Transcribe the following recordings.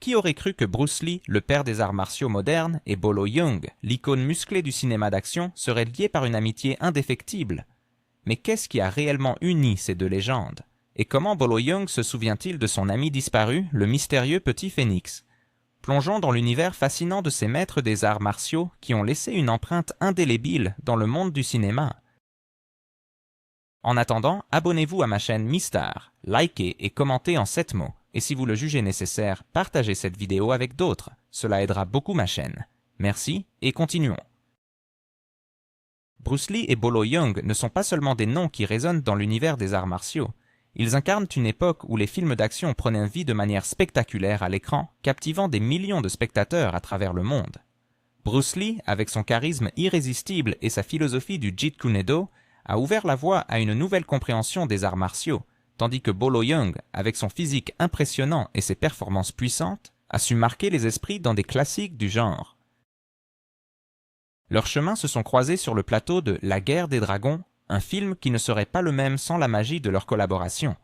Qui aurait cru que Bruce Lee, le père des arts martiaux modernes, et Bolo Yeung, l'icône musclée du cinéma d'action, seraient liés par une amitié indéfectible? Mais qu'est-ce qui a réellement uni ces deux légendes? Et comment Bolo Yeung se souvient-il de son ami disparu, le mystérieux petit phénix? Plongeons dans l'univers fascinant de ces maîtres des arts martiaux qui ont laissé une empreinte indélébile dans le monde du cinéma. En attendant, abonnez-vous à ma chaîne Mistar, likez et commentez en 7 mots. Et si vous le jugez nécessaire, partagez cette vidéo avec d'autres. Cela aidera beaucoup ma chaîne. Merci et continuons. Bruce Lee et Bolo Yeung ne sont pas seulement des noms qui résonnent dans l'univers des arts martiaux. Ils incarnent une époque où les films d'action prenaient vie de manière spectaculaire à l'écran, captivant des millions de spectateurs à travers le monde. Bruce Lee, avec son charisme irrésistible et sa philosophie du Jeet Kune Do, a ouvert la voie à une nouvelle compréhension des arts martiaux, tandis que Bolo Yeung, avec son physique impressionnant et ses performances puissantes, a su marquer les esprits dans des classiques du genre. Leurs chemins se sont croisés sur le plateau de La Guerre des Dragons, un film qui ne serait pas le même sans la magie de leur collaboration.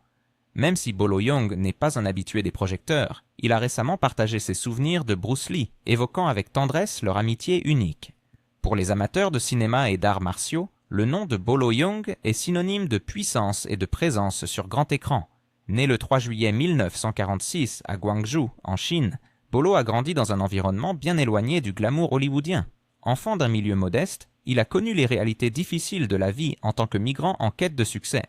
Même si Bolo Yeung n'est pas un habitué des projecteurs, il a récemment partagé ses souvenirs de Bruce Lee, évoquant avec tendresse leur amitié unique. Pour les amateurs de cinéma et d'arts martiaux, le nom de Bolo Yeung est synonyme de puissance et de présence sur grand écran. Né le 3 juillet 1946 à Guangzhou, en Chine, Bolo a grandi dans un environnement bien éloigné du glamour hollywoodien. Enfant d'un milieu modeste, il a connu les réalités difficiles de la vie en tant que migrant en quête de succès.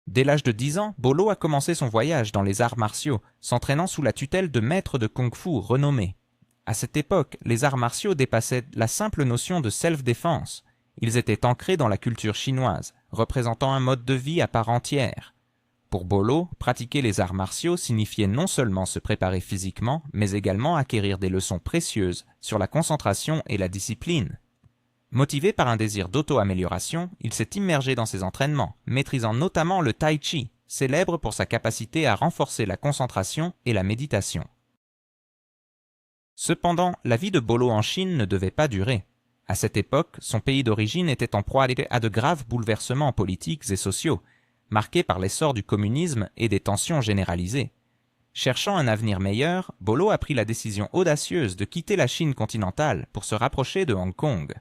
Dès l'âge de 10 ans, Bolo a commencé son voyage dans les arts martiaux, s'entraînant sous la tutelle de maîtres de kung-fu renommés. À cette époque, les arts martiaux dépassaient la simple notion de self-défense. Ils étaient ancrés dans la culture chinoise, représentant un mode de vie à part entière. Pour Bolo, pratiquer les arts martiaux signifiait non seulement se préparer physiquement, mais également acquérir des leçons précieuses sur la concentration et la discipline. Motivé par un désir d'auto-amélioration, il s'est immergé dans ses entraînements, maîtrisant notamment le tai chi, célèbre pour sa capacité à renforcer la concentration et la méditation. Cependant, la vie de Bolo en Chine ne devait pas durer. À cette époque, son pays d'origine était en proie à de graves bouleversements politiques et sociaux, marqués par l'essor du communisme et des tensions généralisées. Cherchant un avenir meilleur, Bolo a pris la décision audacieuse de quitter la Chine continentale pour se rapprocher de Hong Kong.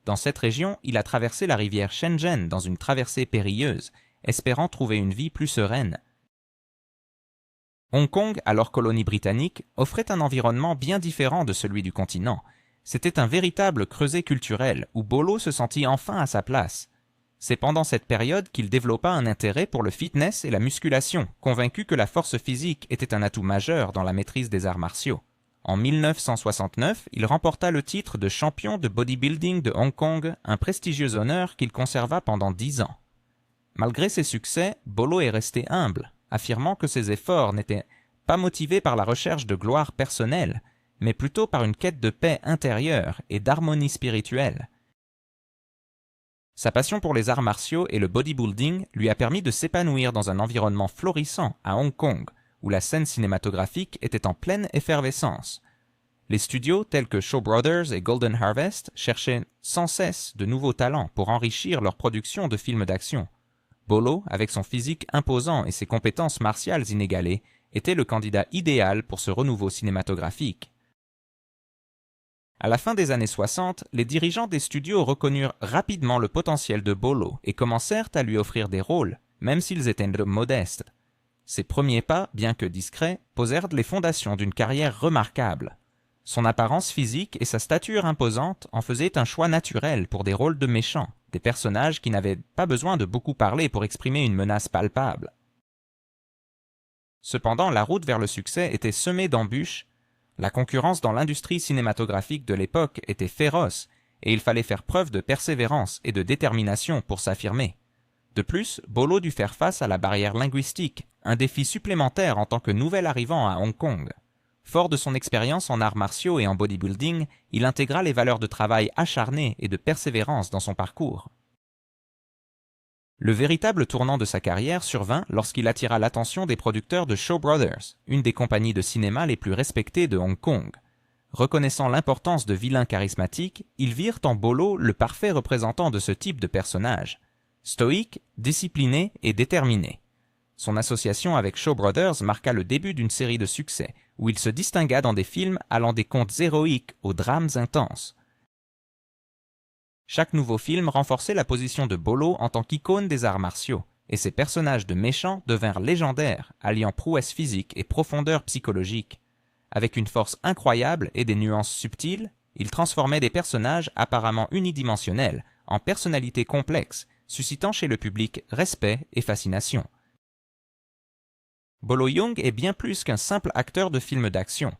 Dans cette région, il a traversé la rivière Shenzhen dans une traversée périlleuse, espérant trouver une vie plus sereine. Hong Kong, alors colonie britannique, offrait un environnement bien différent de celui du continent. C'était un véritable creuset culturel où Bolo se sentit enfin à sa place. C'est pendant cette période qu'il développa un intérêt pour le fitness et la musculation, convaincu que la force physique était un atout majeur dans la maîtrise des arts martiaux. En 1969, il remporta le titre de champion de bodybuilding de Hong Kong, un prestigieux honneur qu'il conserva pendant 10 ans. Malgré ses succès, Bolo est resté humble, affirmant que ses efforts n'étaient pas motivés par la recherche de gloire personnelle, mais plutôt par une quête de paix intérieure et d'harmonie spirituelle. Sa passion pour les arts martiaux et le bodybuilding lui a permis de s'épanouir dans un environnement florissant à Hong Kong, où la scène cinématographique était en pleine effervescence. Les studios tels que Shaw Brothers et Golden Harvest cherchaient sans cesse de nouveaux talents pour enrichir leur production de films d'action. Bolo, avec son physique imposant et ses compétences martiales inégalées, était le candidat idéal pour ce renouveau cinématographique. À la fin des années 60, les dirigeants des studios reconnurent rapidement le potentiel de Bolo et commencèrent à lui offrir des rôles, même s'ils étaient modestes. Ses premiers pas, bien que discrets, posèrent les fondations d'une carrière remarquable. Son apparence physique et sa stature imposante en faisaient un choix naturel pour des rôles de méchants, des personnages qui n'avaient pas besoin de beaucoup parler pour exprimer une menace palpable. Cependant, la route vers le succès était semée d'embûches. La concurrence dans l'industrie cinématographique de l'époque était féroce et il fallait faire preuve de persévérance et de détermination pour s'affirmer. De plus, Bolo dut faire face à la barrière linguistique, un défi supplémentaire en tant que nouvel arrivant à Hong Kong. Fort de son expérience en arts martiaux et en bodybuilding, il intégra les valeurs de travail acharné et de persévérance dans son parcours. Le véritable tournant de sa carrière survint lorsqu'il attira l'attention des producteurs de Shaw Brothers, une des compagnies de cinéma les plus respectées de Hong Kong. Reconnaissant l'importance de vilains charismatiques, ils virent en Bolo le parfait représentant de ce type de personnage. Stoïque, discipliné et déterminé. Son association avec Shaw Brothers marqua le début d'une série de succès, où il se distingua dans des films allant des contes héroïques aux drames intenses. Chaque nouveau film renforçait la position de Bolo en tant qu'icône des arts martiaux, et ses personnages de méchants devinrent légendaires, alliant prouesse physique et profondeur psychologique. Avec une force incroyable et des nuances subtiles, il transformait des personnages apparemment unidimensionnels en personnalités complexes, suscitant chez le public respect et fascination. Bolo Yeung est bien plus qu'un simple acteur de films d'action.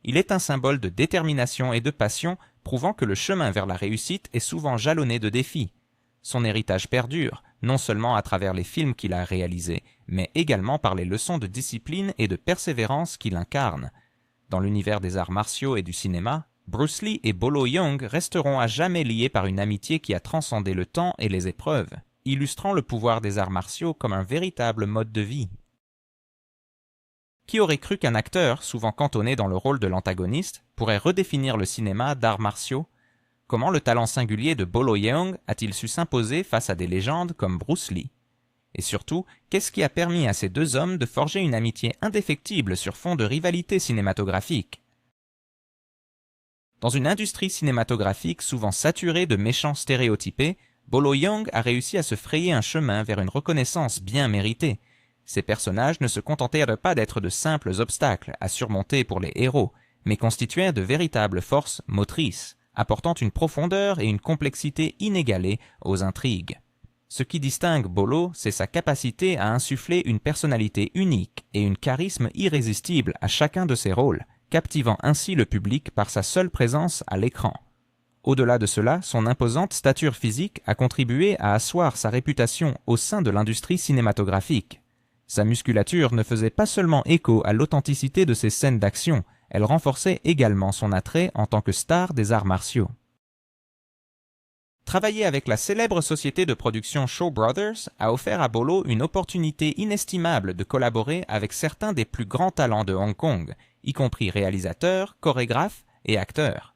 Il est un symbole de détermination et de passion, prouvant que le chemin vers la réussite est souvent jalonné de défis. Son héritage perdure, non seulement à travers les films qu'il a réalisés, mais également par les leçons de discipline et de persévérance qu'il incarne. Dans l'univers des arts martiaux et du cinéma, Bruce Lee et Bolo Yeung resteront à jamais liés par une amitié qui a transcendé le temps et les épreuves, illustrant le pouvoir des arts martiaux comme un véritable mode de vie. Qui aurait cru qu'un acteur, souvent cantonné dans le rôle de l'antagoniste, pourrait redéfinir le cinéma d'arts martiaux? Comment le talent singulier de Bolo Yeung a-t-il su s'imposer face à des légendes comme Bruce Lee? Et surtout, qu'est-ce qui a permis à ces deux hommes de forger une amitié indéfectible sur fond de rivalité cinématographique? Dans une industrie cinématographique souvent saturée de méchants stéréotypés, Bolo Yeung a réussi à se frayer un chemin vers une reconnaissance bien méritée. Ces personnages ne se contentèrent pas d'être de simples obstacles à surmonter pour les héros, mais constituèrent de véritables forces motrices, apportant une profondeur et une complexité inégalées aux intrigues. Ce qui distingue Bolo, c'est sa capacité à insuffler une personnalité unique et un charisme irrésistible à chacun de ses rôles, captivant ainsi le public par sa seule présence à l'écran. Au-delà de cela, son imposante stature physique a contribué à asseoir sa réputation au sein de l'industrie cinématographique. Sa musculature ne faisait pas seulement écho à l'authenticité de ses scènes d'action, elle renforçait également son attrait en tant que star des arts martiaux. Travailler avec la célèbre société de production Shaw Brothers a offert à Bolo une opportunité inestimable de collaborer avec certains des plus grands talents de Hong Kong, y compris réalisateurs, chorégraphes et acteurs.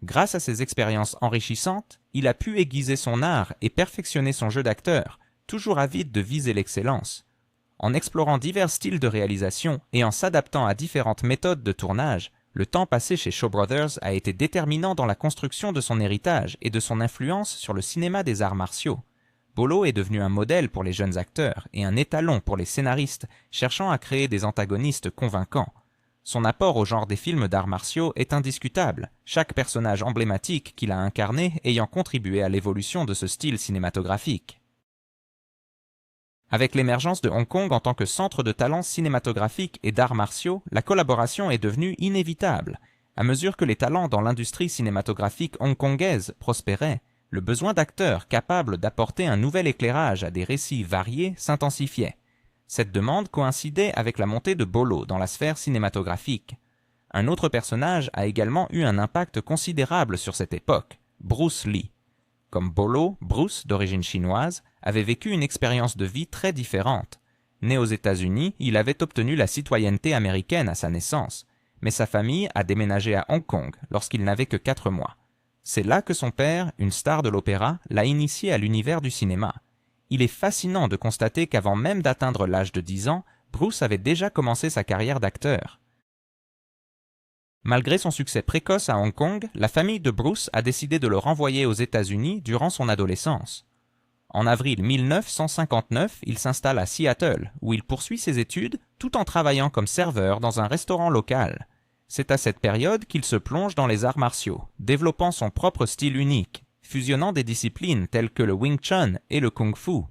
Grâce à ces expériences enrichissantes, il a pu aiguiser son art et perfectionner son jeu d'acteur, toujours avide de viser l'excellence. En explorant divers styles de réalisation et en s'adaptant à différentes méthodes de tournage, le temps passé chez Shaw Brothers a été déterminant dans la construction de son héritage et de son influence sur le cinéma des arts martiaux. Bolo est devenu un modèle pour les jeunes acteurs et un étalon pour les scénaristes cherchant à créer des antagonistes convaincants. Son apport au genre des films d'arts martiaux est indiscutable, chaque personnage emblématique qu'il a incarné ayant contribué à l'évolution de ce style cinématographique. Avec l'émergence de Hong Kong en tant que centre de talents cinématographiques et d'arts martiaux, la collaboration est devenue inévitable. À mesure que les talents dans l'industrie cinématographique hongkongaise prospéraient, le besoin d'acteurs capables d'apporter un nouvel éclairage à des récits variés s'intensifiait. Cette demande coïncidait avec la montée de Bolo dans la sphère cinématographique. Un autre personnage a également eu un impact considérable sur cette époque, Bruce Lee. Comme Bolo, Bruce, d'origine chinoise, avait vécu une expérience de vie très différente. Né aux États-Unis, il avait obtenu la citoyenneté américaine à sa naissance, mais sa famille a déménagé à Hong Kong lorsqu'il n'avait que 4 mois. C'est là que son père, une star de l'opéra, l'a initié à l'univers du cinéma. Il est fascinant de constater qu'avant même d'atteindre l'âge de 10 ans, Bruce avait déjà commencé sa carrière d'acteur. Malgré son succès précoce à Hong Kong, la famille de Bruce a décidé de le renvoyer aux États-Unis durant son adolescence. En avril 1959, il s'installe à Seattle, où il poursuit ses études tout en travaillant comme serveur dans un restaurant local. C'est à cette période qu'il se plonge dans les arts martiaux, développant son propre style unique, fusionnant des disciplines telles que le Wing Chun et le Kung Fu.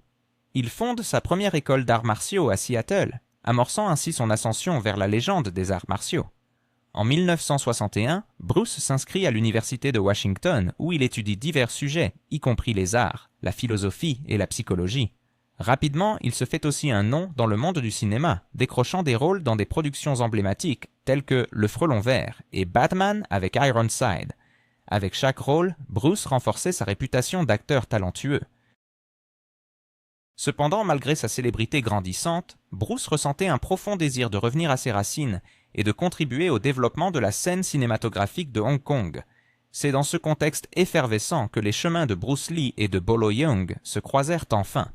Il fonde sa première école d'arts martiaux à Seattle, amorçant ainsi son ascension vers la légende des arts martiaux. En 1961, Bruce s'inscrit à l'université de Washington où il étudie divers sujets, y compris les arts, la philosophie et la psychologie. Rapidement, il se fait aussi un nom dans le monde du cinéma, décrochant des rôles dans des productions emblématiques telles que Le Frelon Vert et Batman avec Ironside. Avec chaque rôle, Bruce renforçait sa réputation d'acteur talentueux. Cependant, malgré sa célébrité grandissante, Bruce ressentait un profond désir de revenir à ses racines et de contribuer au développement de la scène cinématographique de Hong Kong. C'est dans ce contexte effervescent que les chemins de Bruce Lee et de Bolo Yeung se croisèrent enfin.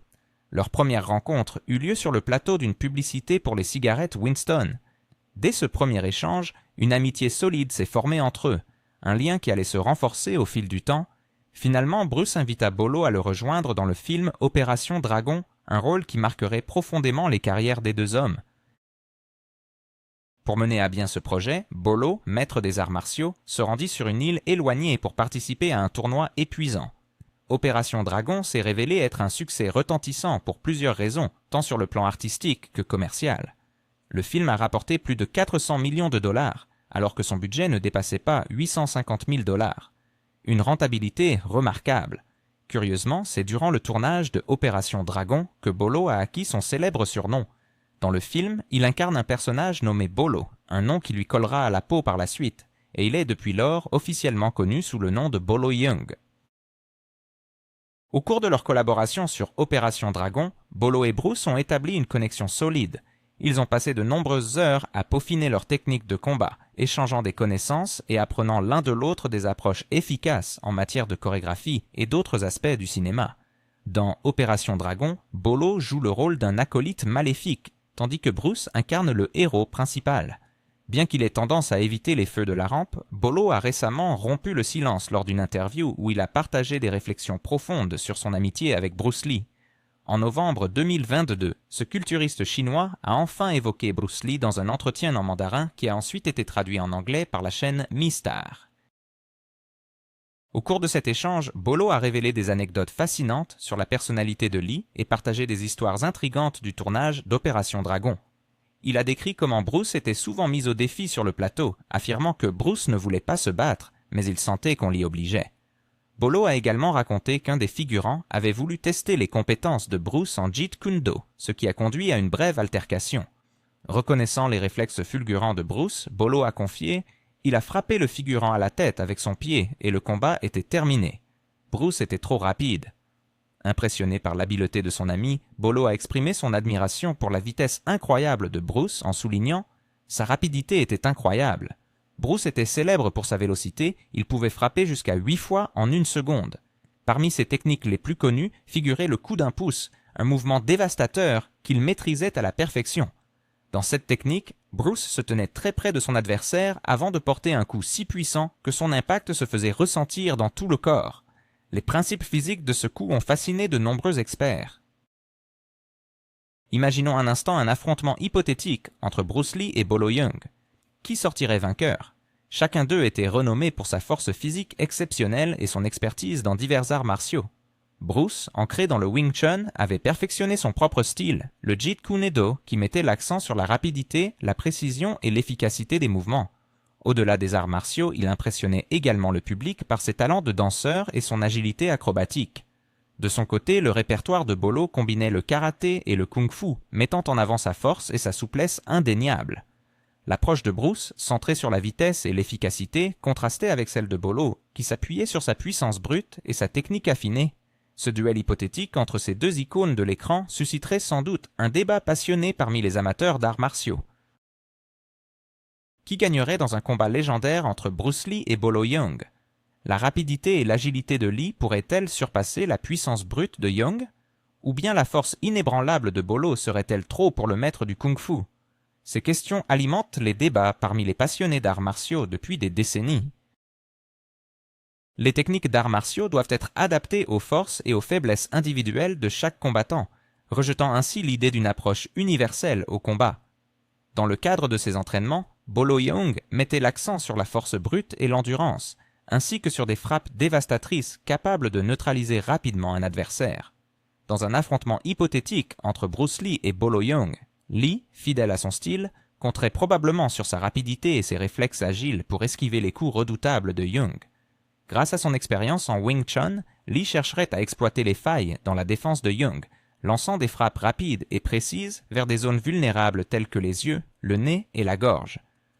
Leur première rencontre eut lieu sur le plateau d'une publicité pour les cigarettes Winston. Dès ce premier échange, une amitié solide s'est formée entre eux, un lien qui allait se renforcer au fil du temps. Finalement, Bruce invita Bolo à le rejoindre dans le film Opération Dragon, un rôle qui marquerait profondément les carrières des deux hommes. Pour mener à bien ce projet, Bolo, maître des arts martiaux, se rendit sur une île éloignée pour participer à un tournoi épuisant. Opération Dragon s'est révélé être un succès retentissant pour plusieurs raisons, tant sur le plan artistique que commercial. Le film a rapporté plus de 400 millions de dollars, alors que son budget ne dépassait pas 850 000 dollars. Une rentabilité remarquable. Curieusement, c'est durant le tournage de Opération Dragon que Bolo a acquis son célèbre surnom. Dans le film, il incarne un personnage nommé Bolo, un nom qui lui collera à la peau par la suite, et il est depuis lors officiellement connu sous le nom de Bolo Yeung. Au cours de leur collaboration sur Opération Dragon, Bolo et Bruce ont établi une connexion solide. Ils ont passé de nombreuses heures à peaufiner leurs techniques de combat, échangeant des connaissances et apprenant l'un de l'autre des approches efficaces en matière de chorégraphie et d'autres aspects du cinéma. Dans Opération Dragon, Bolo joue le rôle d'un acolyte maléfique, tandis que Bruce incarne le héros principal. Bien qu'il ait tendance à éviter les feux de la rampe, Bolo a récemment rompu le silence lors d'une interview où il a partagé des réflexions profondes sur son amitié avec Bruce Lee. En novembre 2022, ce culturiste chinois a enfin évoqué Bruce Lee dans un entretien en mandarin qui a ensuite été traduit en anglais par la chaîne Mi-Star. Au cours de cet échange, Bolo a révélé des anecdotes fascinantes sur la personnalité de Lee et partagé des histoires intrigantes du tournage d'Opération Dragon. Il a décrit comment Bruce était souvent mis au défi sur le plateau, affirmant que Bruce ne voulait pas se battre, mais il sentait qu'on l'y obligeait. Bolo a également raconté qu'un des figurants avait voulu tester les compétences de Bruce en Jeet Kune Do, ce qui a conduit à une brève altercation. Reconnaissant les réflexes fulgurants de Bruce, Bolo a confié « Il a frappé le figurant à la tête avec son pied et le combat était terminé. Bruce était trop rapide. » Impressionné par l'habileté de son ami, Bolo a exprimé son admiration pour la vitesse incroyable de Bruce en soulignant « Sa rapidité était incroyable. Bruce était célèbre pour sa vélocité, il pouvait frapper jusqu'à 8 fois en 1 seconde. Parmi ses techniques les plus connues figurait le coup d'un pouce, un mouvement dévastateur qu'il maîtrisait à la perfection. Dans cette technique, Bruce se tenait très près de son adversaire avant de porter un coup si puissant que son impact se faisait ressentir dans tout le corps. Les principes physiques de ce coup ont fasciné de nombreux experts. Imaginons un instant un affrontement hypothétique entre Bruce Lee et Bolo Yeung. Qui sortirait vainqueur? Chacun d'eux était renommé pour sa force physique exceptionnelle et son expertise dans divers arts martiaux. Bruce, ancré dans le Wing Chun, avait perfectionné son propre style, le Jeet Kune Do, qui mettait l'accent sur la rapidité, la précision et l'efficacité des mouvements. Au-delà des arts martiaux, il impressionnait également le public par ses talents de danseur et son agilité acrobatique. De son côté, le répertoire de Bolo combinait le karaté et le kung-fu, mettant en avant sa force et sa souplesse indéniables. L'approche de Bruce, centrée sur la vitesse et l'efficacité, contrastait avec celle de Bolo, qui s'appuyait sur sa puissance brute et sa technique affinée. Ce duel hypothétique entre ces deux icônes de l'écran susciterait sans doute un débat passionné parmi les amateurs d'arts martiaux. Qui gagnerait dans un combat légendaire entre Bruce Lee et Bolo Yeung? La rapidité et l'agilité de Lee pourraient-elles surpasser la puissance brute de Yeung? Ou bien la force inébranlable de Bolo serait-elle trop pour le maître du kung-fu? Ces questions alimentent les débats parmi les passionnés d'arts martiaux depuis des décennies. Les techniques d'arts martiaux doivent être adaptées aux forces et aux faiblesses individuelles de chaque combattant, rejetant ainsi l'idée d'une approche universelle au combat. Dans le cadre de ces entraînements, Bolo Yeung mettait l'accent sur la force brute et l'endurance, ainsi que sur des frappes dévastatrices capables de neutraliser rapidement un adversaire. Dans un affrontement hypothétique entre Bruce Lee et Bolo Yeung, Lee, fidèle à son style, compterait probablement sur sa rapidité et ses réflexes agiles pour esquiver les coups redoutables de Yeung. Grâce à son expérience en Wing Chun, Lee chercherait à exploiter les failles dans la défense de Yeung, lançant des frappes rapides et précises vers des zones vulnérables telles que les yeux, le nez et la gorge.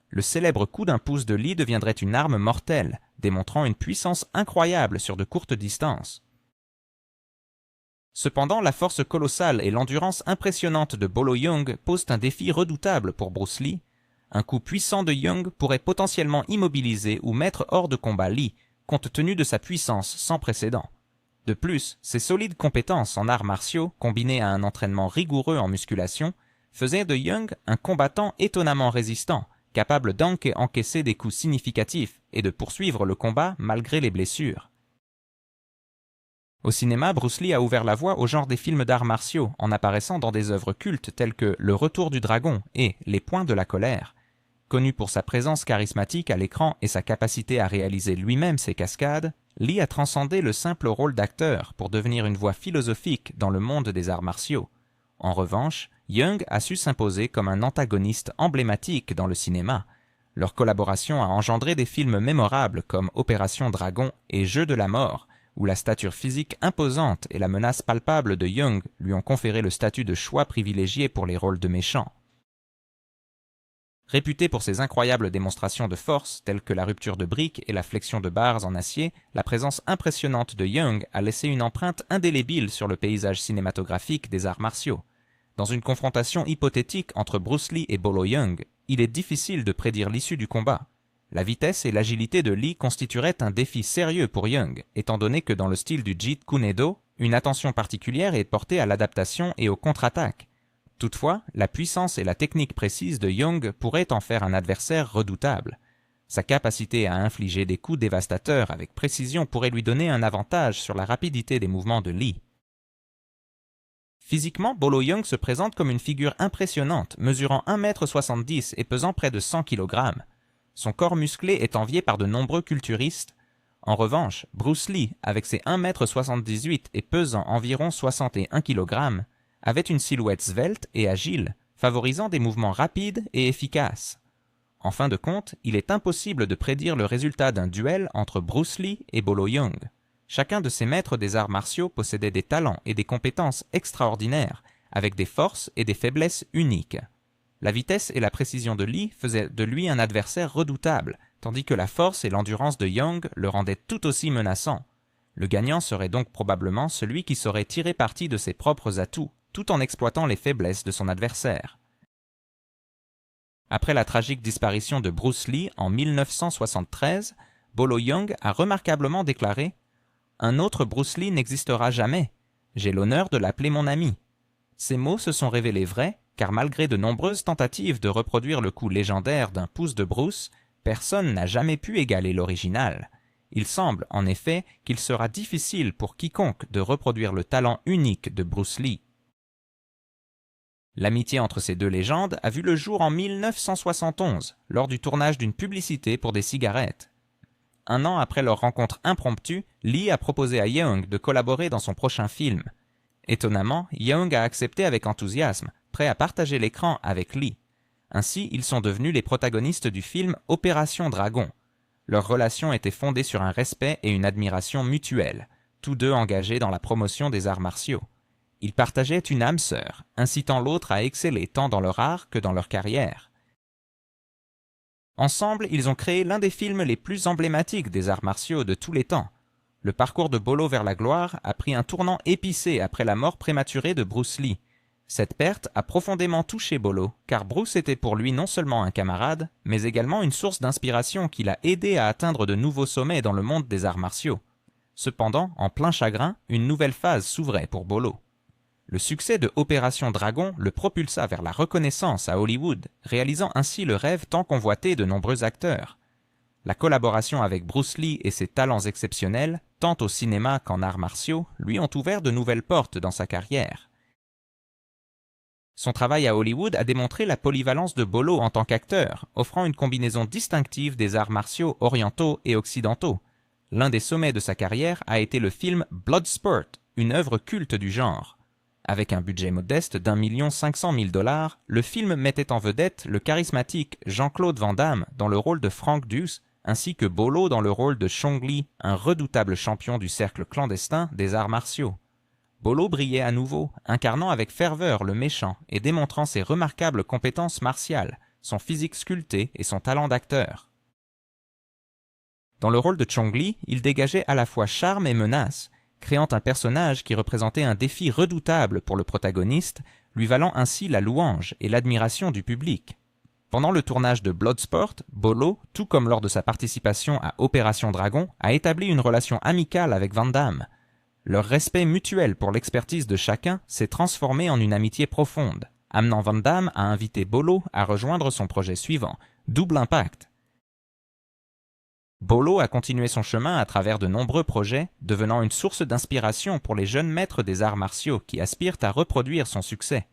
Le célèbre coup d'un pouce de Lee deviendrait une arme mortelle, démontrant une puissance incroyable sur de courtes distances. Cependant, la force colossale et l'endurance impressionnante de Bolo Yeung posent un défi redoutable pour Bruce Lee. Un coup puissant de Yeung pourrait potentiellement immobiliser ou mettre hors de combat Lee, compte tenu de sa puissance sans précédent. De plus, ses solides compétences en arts martiaux, combinées à un entraînement rigoureux en musculation, faisaient de Young un combattant étonnamment résistant, capable d'encaisser des coups significatifs et de poursuivre le combat malgré les blessures. Au cinéma, Bruce Lee a ouvert la voie au genre des films d'arts martiaux en apparaissant dans des œuvres cultes telles que Le Retour du Dragon et Les Poings de la Colère. Connu pour sa présence charismatique à l'écran et sa capacité à réaliser lui-même ses cascades, Lee a transcendé le simple rôle d'acteur pour devenir une voix philosophique dans le monde des arts martiaux. En revanche, Young a su s'imposer comme un antagoniste emblématique dans le cinéma. Leur collaboration a engendré des films mémorables comme Opération Dragon et Jeux de la mort, où la stature physique imposante et la menace palpable de Young lui ont conféré le statut de choix privilégié pour les rôles de méchants. Réputé pour ses incroyables démonstrations de force, telles que la rupture de briques et la flexion de barres en acier, la présence impressionnante de Young a laissé une empreinte indélébile sur le paysage cinématographique des arts martiaux. Dans une confrontation hypothétique entre Bruce Lee et Bolo Yeung, il est difficile de prédire l'issue du combat. La vitesse et l'agilité de Lee constitueraient un défi sérieux pour Young, étant donné que dans le style du Jeet Kune Do, une attention particulière est portée à l'adaptation et aux contre-attaques. Toutefois, la puissance et la technique précise de Young pourraient en faire un adversaire redoutable. Sa capacité à infliger des coups dévastateurs avec précision pourrait lui donner un avantage sur la rapidité des mouvements de Lee. Physiquement, Bolo Yeung se présente comme une figure impressionnante, mesurant 1,70 m et pesant près de 100 kg. Son corps musclé est envié par de nombreux culturistes. En revanche, Bruce Lee, avec ses 1,78 m et pesant environ 61 kg, avait une silhouette svelte et agile, favorisant des mouvements rapides et efficaces. En fin de compte, il est impossible de prédire le résultat d'un duel entre Bruce Lee et Bolo Yeung. Chacun de ces maîtres des arts martiaux possédait des talents et des compétences extraordinaires, avec des forces et des faiblesses uniques. La vitesse et la précision de Lee faisaient de lui un adversaire redoutable, tandis que la force et l'endurance de Young le rendaient tout aussi menaçant. Le gagnant serait donc probablement celui qui saurait tirer parti de ses propres atouts, tout en exploitant les faiblesses de son adversaire. Après la tragique disparition de Bruce Lee en 1973, Bolo Yeung a remarquablement déclaré « Un autre Bruce Lee n'existera jamais. J'ai l'honneur de l'appeler mon ami. » Ces mots se sont révélés vrais, car malgré de nombreuses tentatives de reproduire le coup légendaire d'un pouce de Bruce, personne n'a jamais pu égaler l'original. Il semble, en effet, qu'il sera difficile pour quiconque de reproduire le talent unique de Bruce Lee. L'amitié entre ces deux légendes a vu le jour en 1971, lors du tournage d'une publicité pour des cigarettes. Un an après leur rencontre impromptue, Lee a proposé à Yeung de collaborer dans son prochain film. Étonnamment, Yeung a accepté avec enthousiasme, prêt à partager l'écran avec Lee. Ainsi, ils sont devenus les protagonistes du film Opération Dragon. Leur relation était fondée sur un respect et une admiration mutuelle, tous deux engagés dans la promotion des arts martiaux. Ils partageaient une âme sœur, incitant l'autre à exceller tant dans leur art que dans leur carrière. Ensemble, ils ont créé l'un des films les plus emblématiques des arts martiaux de tous les temps. Le parcours de Bolo vers la gloire a pris un tournant épicé après la mort prématurée de Bruce Lee. Cette perte a profondément touché Bolo, car Bruce était pour lui non seulement un camarade, mais également une source d'inspiration qui l'a aidé à atteindre de nouveaux sommets dans le monde des arts martiaux. Cependant, en plein chagrin, une nouvelle phase s'ouvrait pour Bolo. Le succès de Opération Dragon le propulsa vers la reconnaissance à Hollywood, réalisant ainsi le rêve tant convoité de nombreux acteurs. La collaboration avec Bruce Lee et ses talents exceptionnels, tant au cinéma qu'en arts martiaux, lui ont ouvert de nouvelles portes dans sa carrière. Son travail à Hollywood a démontré la polyvalence de Bolo en tant qu'acteur, offrant une combinaison distinctive des arts martiaux orientaux et occidentaux. L'un des sommets de sa carrière a été le film Bloodsport, une œuvre culte du genre. Avec un budget modeste d'1,5 million, le film mettait en vedette le charismatique Jean-Claude Van Damme dans le rôle de Frank Dux, ainsi que Bolo dans le rôle de Chong Li, un redoutable champion du cercle clandestin des arts martiaux. Bolo brillait à nouveau, incarnant avec ferveur le méchant et démontrant ses remarquables compétences martiales, son physique sculpté et son talent d'acteur. Dans le rôle de Chong Li, il dégageait à la fois charme et menace, créant un personnage qui représentait un défi redoutable pour le protagoniste, lui valant ainsi la louange et l'admiration du public. Pendant le tournage de Bloodsport, Bolo, tout comme lors de sa participation à Opération Dragon, a établi une relation amicale avec Van Damme. Leur respect mutuel pour l'expertise de chacun s'est transformé en une amitié profonde, amenant Van Damme à inviter Bolo à rejoindre son projet suivant, Double Impact. Bolo a continué son chemin à travers de nombreux projets, devenant une source d'inspiration pour les jeunes maîtres des arts martiaux qui aspirent à reproduire son succès.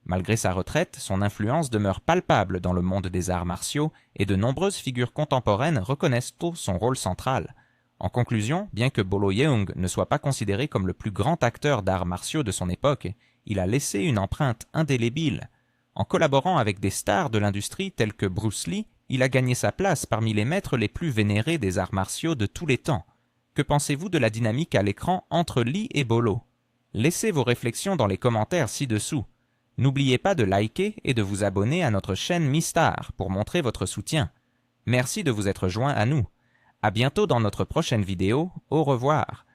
Malgré sa retraite, son influence demeure palpable dans le monde des arts martiaux et de nombreuses figures contemporaines reconnaissent tôt son rôle central. En conclusion, bien que Bolo Yeung ne soit pas considéré comme le plus grand acteur d'arts martiaux de son époque, il a laissé une empreinte indélébile. En collaborant avec des stars de l'industrie telles que Bruce Lee, il a gagné sa place parmi les maîtres les plus vénérés des arts martiaux de tous les temps. Que pensez-vous de la dynamique à l'écran entre Lee et Bolo? Laissez vos réflexions dans les commentaires ci-dessous. N'oubliez pas de liker et de vous abonner à notre chaîne MiStar pour montrer votre soutien. Merci de vous être joint à nous. À bientôt dans notre prochaine vidéo. Au revoir.